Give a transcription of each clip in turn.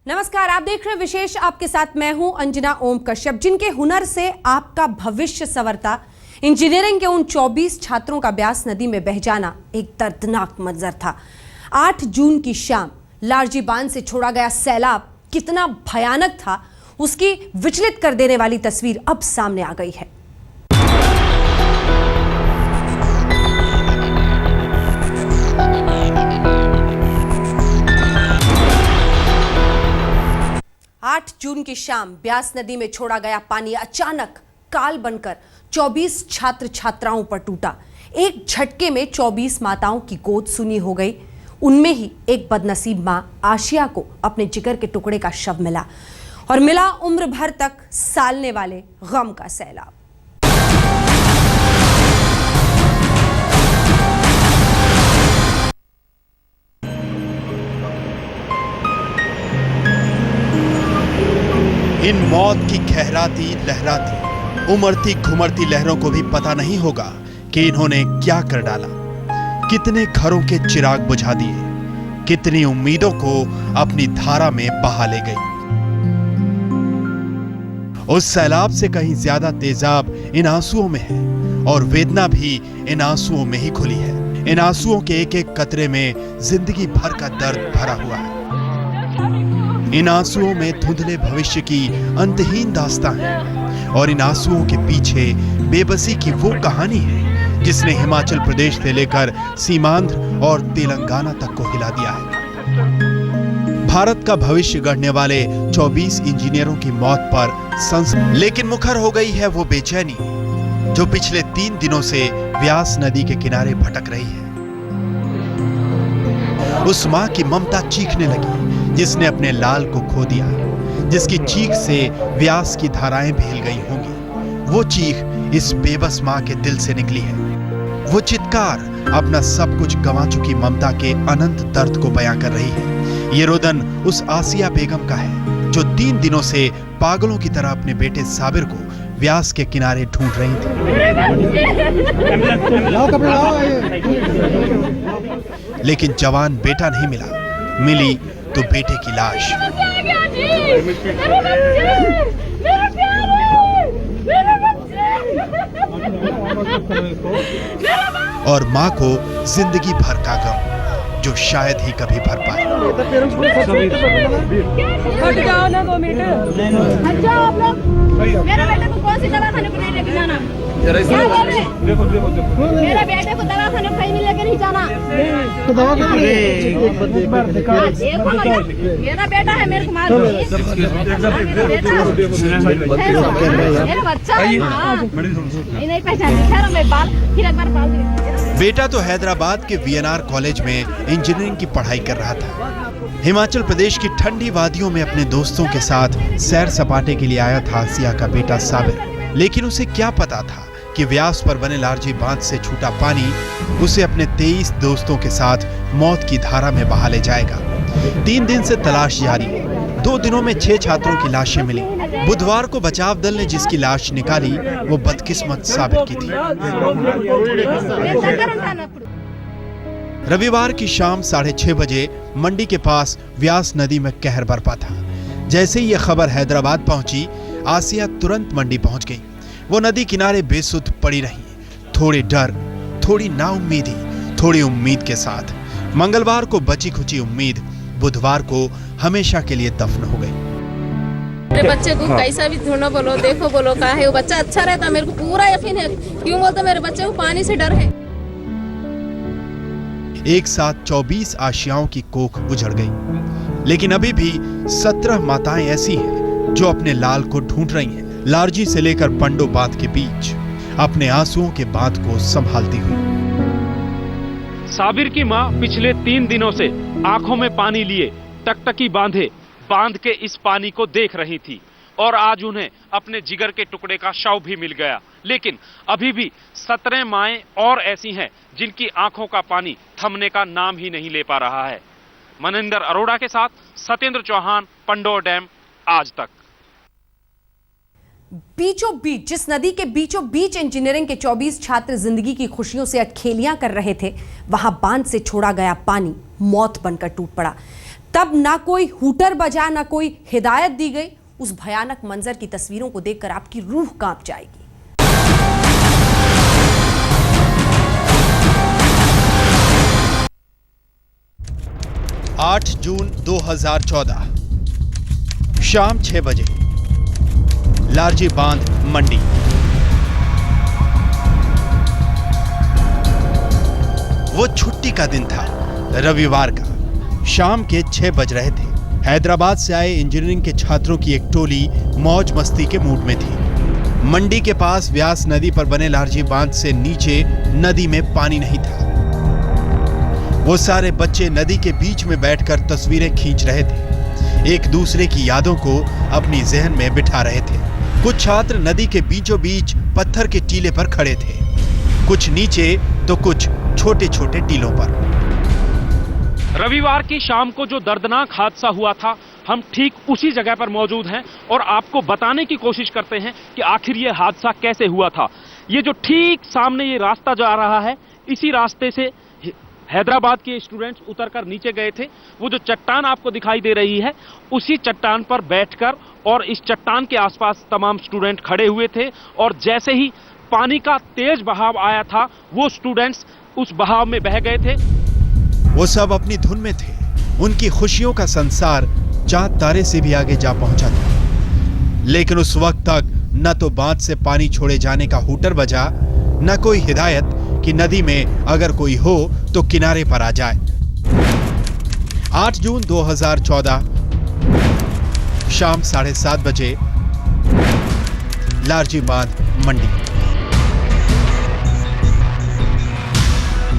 नमस्कार, आप देख रहे हैं विशेष। आपके साथ मैं हूं अंजना ओम कश्यप। जिनके हुनर से आपका भविष्य संवरता, इंजीनियरिंग के उन 24 छात्रों का ब्यास नदी में बह जाना एक दर्दनाक मंजर था। 8 जून की शाम लारजी बांध से छोड़ा गया सैलाब कितना भयानक था, उसकी विचलित कर देने वाली तस्वीर अब सामने आ गई है। आठ जून की शाम ब्यास नदी में छोड़ा गया पानी अचानक काल बनकर 24 छात्र छात्राओं पर टूटा। एक झटके में 24 माताओं की गोद सुनी हो गई। उनमें ही एक बदनसीब मां आशिया को अपने जिगर के टुकड़े का शव मिला और मिला उम्र भर तक सालने वाले गम का सैलाब। इन मौत की खहराती लहराती उमड़ती घुमड़ती लहरों को भी पता नहीं होगा कि इन्होंने क्या कर डाला। कितने घरों के चिराग बुझा दिए, कितनी उम्मीदों को अपनी धारा में बहा ले गई। उस सैलाब से कहीं ज्यादा तेजाब इन आंसुओं में है और वेदना भी इन आंसुओं में ही खुली है। इन आंसुओं के एक एक कतरे में जिंदगी भर का दर्द भरा हुआ है। इन आंसुओं में धुंधले भविष्य की अंतहीन दास्तां है और इन आंसुओं के पीछे बेबसी की वो कहानी है जिसने हिमाचल प्रदेश से लेकर सीमांध्र और तेलंगाना तक को हिला दिया है। भारत का भविष्य गढ़ने वाले 24 इंजीनियरों की मौत पर लेकिन मुखर हो गई है वो बेचैनी जो पिछले 3 दिनों से व्यास नदी के किनारे भटक रही है। उस मां की ममता चीखने लगी जिसने अपने लाल को खो दिया, जिसकी चीख से व्यास की धाराएं भी हिल गई होंगी। वो चीख इस बेबस मां के दिल से निकली है। वो चित्कार अपना सब कुछ गंवा चुकी ममता के अनंत दर्द को बयां कर रही है। ये रोदन उस आसिया बेगम का है जो 3 दिनों से पागलों की तरह अपने बेटे साबिर को व्यास के किनारे ढूंढ रही थी। लेकिन जवान बेटा नहीं मिला, मिली तो बेटे की लाश। और मां को जिंदगी भर का गम जो शायद ही कभी भर पाए। हट जाओ ना 2 मिनट। हट जाओ आप लोग। मेरे बेटे को कौन सी दवाखाने को नहीं लेके जाना? क्या बोल रहे? मेरे बेटे को दवाखाने कहीं नहीं लेके नहीं जाना। तो दवाखाने मेरा बेटा है, मेरे को मार दो। मेरा बच्चा है। नहीं पहचान खैर मैं बाल फिर एक बार बाल दूंगी। बेटा तो हैदराबाद के वीएनआर कॉलेज में इंजीनियरिंग की पढ़ाई कर रहा था। हिमाचल प्रदेश की ठंडी वादियों में अपने दोस्तों के साथ सैर सपाटे के लिए आया था आसिया का बेटा साबिर। लेकिन उसे क्या पता था कि व्यास पर बने लारजी बांध से छूटा पानी उसे अपने 23 दोस्तों के साथ मौत की धारा में बहा ले जाएगा। 3 दिन से तलाश जारी। 2 दिनों में 6 छात्रों की लाशें मिली। बुधवार को बचाव दल ने जिसकी लाश निकाली वो बदकिस्मत साबिर की थी। रविवार की शाम 6:30 बजे मंडी के पास व्यास नदी में कहर बरपा था। जैसे ही यह खबर हैदराबाद पहुंची, आसिया तुरंत मंडी पहुंच गई। वो नदी किनारे बेसुध पड़ी रही, थोड़ी डर, थोड़ी नाउम्मीदी, थोड़ी उम्मीद के साथ। मंगलवार को बची खुची उम्मीद बुधवार को हमेशा के लिए दफन हो गई। मेरे बच्चे को कैसा भी ढूंढो, बोलो देखो, बोलो कहा है वो बच्चा अच्छा रहता, मेरे को पूरा यकीन है। क्यों बोलते मेरे बच्चे को पानी से डर है। एक साथ 24 आशियाओं की कोख उजड़ गई, लेकिन अभी भी 17 माताएं ऐसी हैं जो अपने लाल को ढूंढ रही हैं। लारजी से लेकर पंडो बांध के बीच अपने आंसुओं के बांध को संभालती हुई। साबिर की मां पिछले 3 दिनों से आंखों में पानी लिए टकटकी बांधे बांध के इस पानी को देख रही थी और आज उन्हें अपने जिगर के टुकड़े का शव भी मिल गया। लेकिन अभी भी 17 माएं और ऐसी हैं जिनकी आंखों का पानी थमने का नाम ही नहीं ले पा रहा है। मनिंदर अरोड़ा के साथ सत्येंद्र चौहान, पंडोर डैम, आज तक। बीचों बीच, जिस नदी के बीचों बीच इंजीनियरिंग के 24 छात्र जिंदगी की खुशियों से अटखेलियां कर रहे थे, वहां बांध से छोड़ा गया पानी मौत बनकर टूट पड़ा। तब ना कोई हूटर बजा, ना कोई हिदायत दी गई। उस भयानक मंजर की तस्वीरों को देखकर आपकी रूह कांप जाएगी। आठ जून 2014 शाम 6 बजे लारजी बांध मंडी। वो छुट्टी का दिन था, रविवार का। शाम के 6 बज रहे थे। हैदराबाद से आए इंजीनियरिंग के छात्रों की एक टोली मौज मस्ती के मूड में थी। मंडी के पास व्यास नदी पर बने लारजी बांध से नीचे नदी में पानी नहीं था। वो सारे बच्चे नदी के बीच में बैठकर तस्वीरें खींच रहे थे, एक दूसरे की यादों को अपनी जहन में बिठा रहे थे। कुछ छात्र नदी के बीचों बीच पत्थर के टीले पर खड़े थे, कुछ नीचे तो कुछ छोटे छोटे टीलों पर। रविवार की शाम को जो दर्दनाक हादसा हुआ था, हम ठीक उसी जगह पर मौजूद हैं और आपको बताने की कोशिश करते हैं कि आखिर ये हादसा कैसे हुआ था। ये जो ठीक सामने ये रास्ता जा रहा है, इसी रास्ते से हैदराबाद के स्टूडेंट्स उतरकर नीचे गए थे। वो जो चट्टान आपको दिखाई दे रही है, उसी चट्टान पर बैठकर और इस चट्टान के आसपास तमाम स्टूडेंट खड़े हुए थे और जैसे ही पानी का तेज बहाव आया था, वो स्टूडेंट्स उस बहाव में बह गए थे। वो सब अपनी धुन में थे। उनकी खुशियों का संसार चांद तारे से भी आगे जा पहुंचा था। लेकिन उस वक्त तक न तो बांध से पानी छोड़े जाने का हूटर बजा, न कोई हिदायत कि नदी में अगर कोई हो तो किनारे पर आ जाए। 8 जून 2014 शाम 7:30 बजे लारजी बांध मंडी।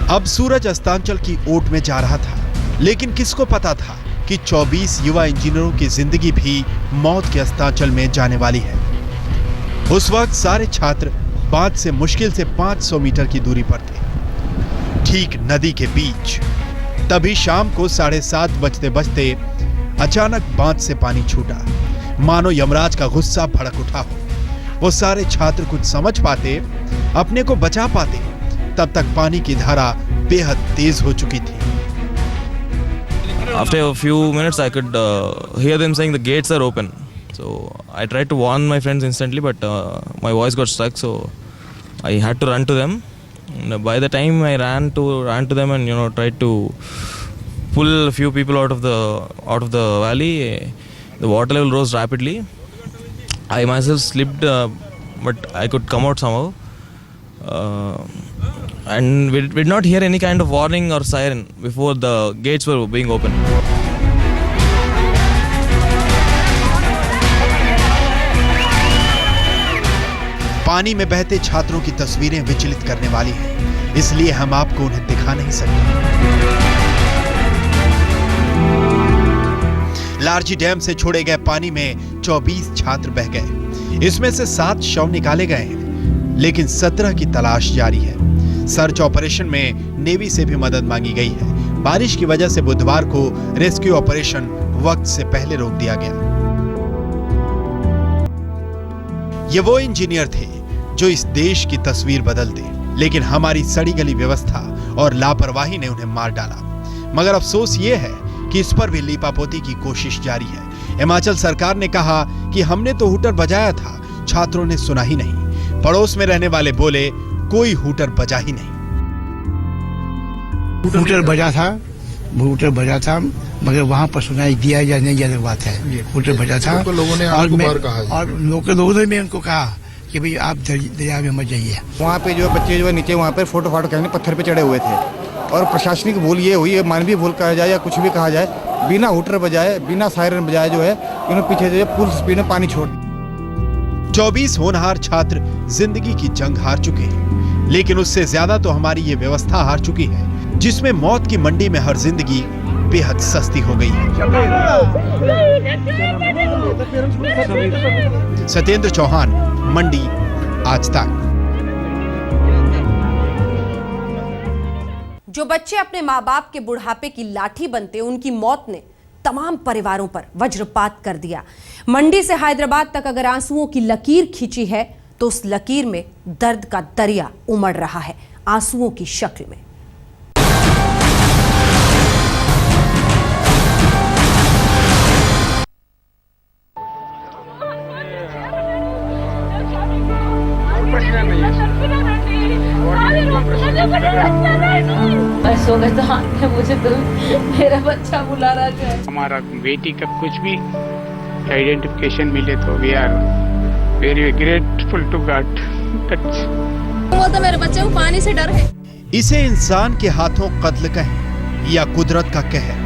अब सूरज अस्तांचल की ओट में जा रहा था, लेकिन किसको पता था कि 24 युवा इंजीनियरों की जिंदगी भी मौत के अस्तांचल में जाने वाली है। उस वक्त सारे छात्र बांध से मुश्किल से 500 मीटर की दूरी पर थे, ठीक नदी के बीच। तभी शाम को 7:30 बजते बजते अचानक बांध से पानी छूटा, मानो यमराज का गुस्सा भड़क उठा हो। वो सारे छात्र कुछ समझ पाते, अपने को बचा पाते, तब तक पानी की धारा बेहद तेज हो चुकी थी। After a few minutes, I could hear them saying the gates are open. So I tried to warn my friends instantly, but my voice got stuck. So I had to run to them. And by the time I ran to them and tried to pull a few people out of the valley, the water level rose rapidly. I myself slipped, but I could come out somehow. And we did not hear any kind of warning or siren before the gates were being opened. पानी में बहते छात्रों की तस्वीरें विचलित करने वाली हैं, इसलिए हम आपको उन्हें दिखा नहीं सकते। लारजी डैम से छोड़े गए पानी में 24 छात्र बह गए। इसमें से 7 शव निकाले गए हैं, लेकिन 17 की तलाश जारी है। सर्च ऑपरेशन में नेवी से भी मदद मांगी गई है। बारिश की वजह से बुधवार को रेस्क्यू ऑपरेशन वक्त से पहले रोक दिया गया। ये वो इंजीनियर थे जो इस देश की तस्वीर बदल दे, लेकिन हमारी सड़ी गली व्यवस्था और लापरवाही ने उन्हें मार डाला। मगर अफसोस ये है कि इस पर भी लीपापोती की कोशिश जारी है। हिमाचल सरकार ने कहा कि हमने तो हूटर बजाया था, छात्रों ने सुना ही नहीं। पड़ोस में रहने वाले बोले कोई हूटर बजा ही नहीं। हूटर बजा था मगर वहाँ पर सुनाई दिया या नहीं अलग बात है। हूटर बजा था तो लोगों ने और लोगों ने उनको कहा कि भाई आप दरिया में मत जाइए। वहाँ पे जो बच्चे जो नीचे वहाँ पे फोटो करने पत्थर पे चढ़े हुए थे और प्रशासनिक भूल ये हुई, मानवीय भूल कहा जाए या कुछ भी कहा जाए, बिना हूटर बजाए बिना सायरन बजाए जो है इन्होंने पीछे जो है फुल स्पीड में पानी छोड़। 24 होनहार छात्र जिंदगी की जंग हार चुके हैं, लेकिन उससे ज्यादा तो हमारी ये व्यवस्था हार चुकी है, जिसमें मौत की मंडी में हर जिंदगी बेहद सस्ती हो गई है। सत्येंद्र चौहान, मंडी, आज तक। जो बच्चे अपने माँ बाप के बुढ़ापे की लाठी बनते, उनकी मौत ने तमाम परिवारों पर वज्रपात कर दिया। मंडी से हैदराबाद तक अगर आंसुओं की लकीर खींची है तो उस लकीर में दर्द का दरिया उमड़ रहा है, आंसुओं की शक्ल में। सो गए तो हाथ में मुझे तो मेरा बच्चा बुला रहा है। हमारा बेटी का कुछ भी आइडेंटिफिकेशन मिले तो we are very grateful to God. वो तो मेरे बच्चे को पानी से डर है। इसे इंसान के हाथों कत्ल कहें या कुदरत का कहर,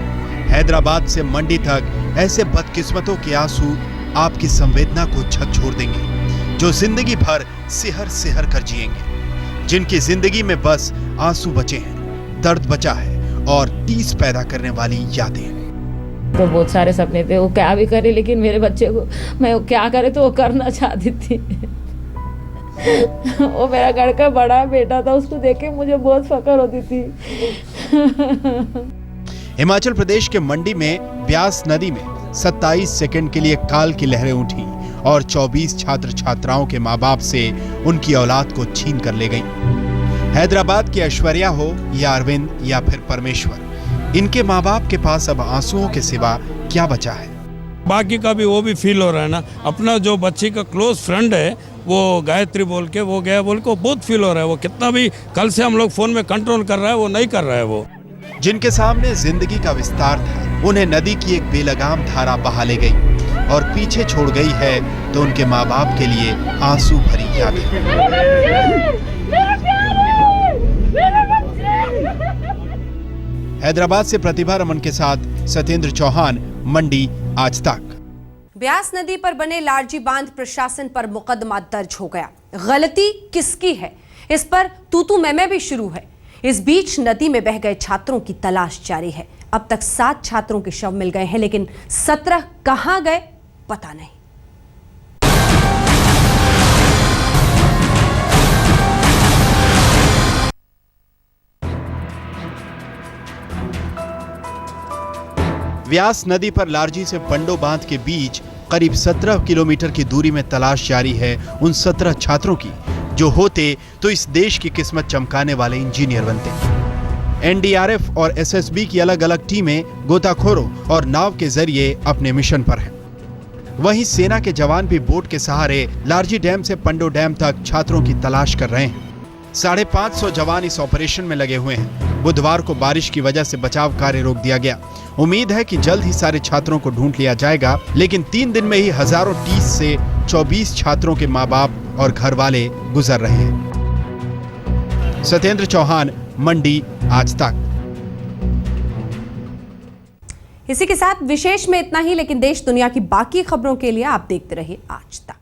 हैदराबाद से मंडी तक ऐसे बदकिस्मतों के आंसू आपकी संवेदना को झकझोर देंगे, जो जिंदगी भर सिहर सिहर कर जिएंगे, जिनकी जिंदगी में बस आंसू बचे हैं, दर्द बचा है और टीस पैदा करने वाली यादें। तो बहुत सारे सपने थे, वो क्या भी करे, लेकिन मेरे बच्चे को मैं वो क्या करे तो वो करना चाहती थी। वो मेरा घर का बड़ा बेटा था, उसको देख के मुझे बहुत फख्र होती थी। हिमाचल प्रदेश के मंडी में ब्यास नदी में 27 सेकंड के लिए काल की लहरें उठी और 24 छात्र छात्राओं के माँ बाप से उनकी औलाद को छीन कर ले गईं। हैदराबाद की ऐश्वर्या हो या अरविंद या फिर परमेश्वर, इनके माँ बाप के पास अब आंसुओं के सिवा क्या बचा है? बाकी का भी वो भी फील हो रहा है ना, अपना जो बच्ची का क्लोज फ्रेंड है वो गायत्री बोल के वो गया बोल के बहुत फील हो रहा है। वो कितना भी कल से हम लोग फोन में कंट्रोल कर रहा है, वो नहीं कर रहा है। वो जिनके सामने जिंदगी का विस्तार था, उन्हें नदी की एक बेलगाम धारा बहा ले गई और पीछे छोड़ गई है तो उनके माँ बाप के लिए आंसू भरी यादें। हैदराबाद से प्रतिभा रमन के साथ सत्येंद्र चौहान, मंडी आज तक। ब्यास नदी पर बने लारजी बांध प्रशासन पर मुकदमा दर्ज हो गया। गलती किसकी है, इस पर तू मैं भी शुरू है। इस बीच नदी में बह गए छात्रों की तलाश जारी है। अब तक 7 छात्रों के शव मिल गए हैं, लेकिन 17 कहां गए पता नहीं। व्यास नदी पर लारजी से पंडो बांध के बीच करीब 17 किलोमीटर की दूरी में तलाश जारी है उन 17 छात्रों की, जो होते तो इस देश की किस्मत चमकाने वाले इंजीनियर बनते। एनडीआरएफ और एसएसबी की अलग अलग टीमें गोताखोरों और नाव के जरिए अपने मिशन पर हैं। वहीं सेना के जवान भी बोट के सहारे लारजी डैम से पंडो डैम तक छात्रों की तलाश कर रहे हैं। 550 जवान इस ऑपरेशन में लगे हुए हैं। बुधवार को बारिश की वजह से बचाव कार्य रोक दिया गया। उम्मीद है कि जल्द ही सारे छात्रों को ढूंढ लिया जाएगा, लेकिन 3 दिन में ही हजारों 30 से 24 छात्रों के माँ बाप और घर वाले गुजर रहे हैं। सत्येंद्र चौहान, मंडी आज तक। इसी के साथ विशेष में इतना ही, लेकिन देश दुनिया की बाकी खबरों के लिए आप देखते रहिए आज तक।